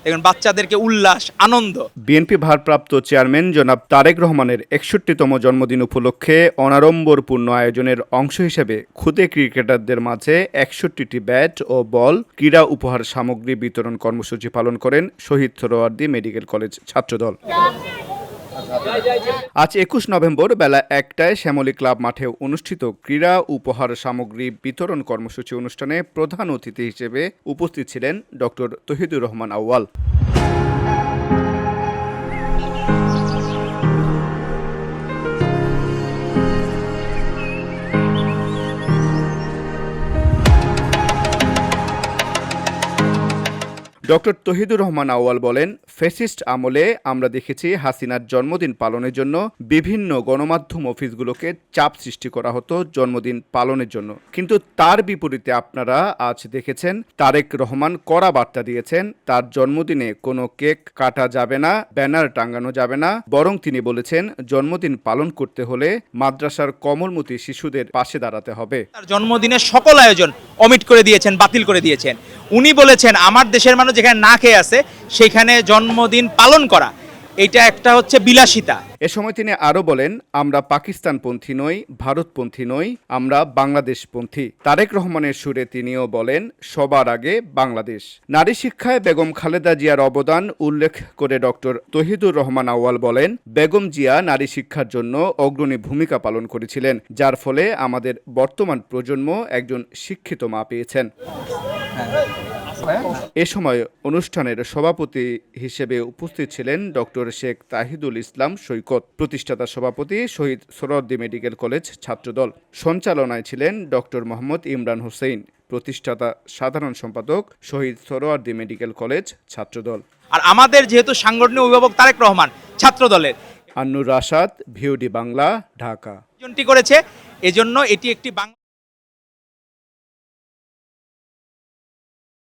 দেখুন বাচ্চাদেরকে উল্লাস আনন্দ। বিএনপি ভারপ্রাপ্ত চেয়ারম্যান জনাব তারেক রহমানের 61তম জন্মদিন উপলক্ষে অনাড়ম্বরপূর্ণ আয়োজনের অংশ হিসেবে ক্ষুদে ক্রিকেটারদের মাঝে 61টি ব্যাট ও বল ক্রীড়া উপহার সামগ্রী বিতরণ কর্মসূচি পালন করেন শহীদ সোহরাওয়ার্দী মেডিকেল কলেজ ছাত্রদল। আজ 21 নভেম্বর বেলা 1টায় শ্যামলী ক্লাব মাঠে অনুষ্ঠিত ক্রীড়া উপহার সামগ্রী বিতরণ কর্মসূচি অনুষ্ঠানে প্রধান অতিথি হিসেবে উপস্থিত ছিলেন ডক্টর তহিদুর রহমান আউয়াল। ডক্টর তহিদুর রহমান আউয়াল বলেন, ফ্যাসিস্ট আমলে আমরা দেখেছি হাসিনার জন্মদিন পালনের জন্য বিভিন্ন গণমাধ্যম অফিসগুলোকে চাপ সৃষ্টি করা হতো জন্মদিন পালনের জন্য, কিন্তু তার বিপরীতে আপনারা আজ দেখেছেন তারেক রহমান কড়া বার্তা দিয়েছেন তার জন্মদিনে কোনো কেক কাটা যাবে না, ব্যানার টাঙানো যাবে না, বরং তিনি বলেছেন জন্মদিন পালন করতে হলে মাদ্রাসার কোমলমতি শিশুদের পাশে দাঁড়াতে হবে। তার জন্মদিনের সকল আয়োজন অমিট করে দিয়েছেন, বাতিল করে দিয়েছেন। উনি বলেছেন আমার দেশের মানুষ যেখানে না খেয়ে আছে সেখানে জন্মদিন পালন করা এটা একটা হচ্ছে বিলাসিতা। এ সময় তিনি আরো বলেন, আমরা পাকিস্তানপন্থী নই, ভারতপন্থী নই, আমরা বাংলাদেশপন্থী। তারেক রহমানের সুরে তিনিও বলেন সবার আগে বাংলাদেশ। নারী শিক্ষায় বেগম খালেদা জিয়ার অবদান উল্লেখ করে ডক্টর তহিদুর রহমান আউয়াল বলেন, বেগম জিয়া নারী শিক্ষার জন্য অগ্রণী ভূমিকা পালন করেছিলেন, যার ফলে আমাদের বর্তমান প্রজন্ম একজন শিক্ষিত মা পেয়েছেন। এ সময় অনুষ্ঠানের সভাপতি হিসেবে উপস্থিত ছিলেন ডক্টর শেখ তাহিদুল ইসলাম সৈকত, প্রতিষ্ঠাতা সভাপতি শহীদ সোহরাওয়ার্দী মেডিকেল কলেজ ছাত্রদল। সঞ্চালনায় ছিলেন ডক্টর মোহাম্মদ ইমরান হোসেন, প্রতিষ্ঠাতা সাধারণ সম্পাদক শহীদ সোহরাওয়ার্দী মেডিকেল কলেজ ছাত্রদল। আর আমাদের যেহেতু সাংগঠনিক অভিভাবক তারেক রহমান ছাত্রদলের, আন্নুর রাশাদ, ভিওডি বাংলা, ঢাকা করেছে এজন্য এটি একটি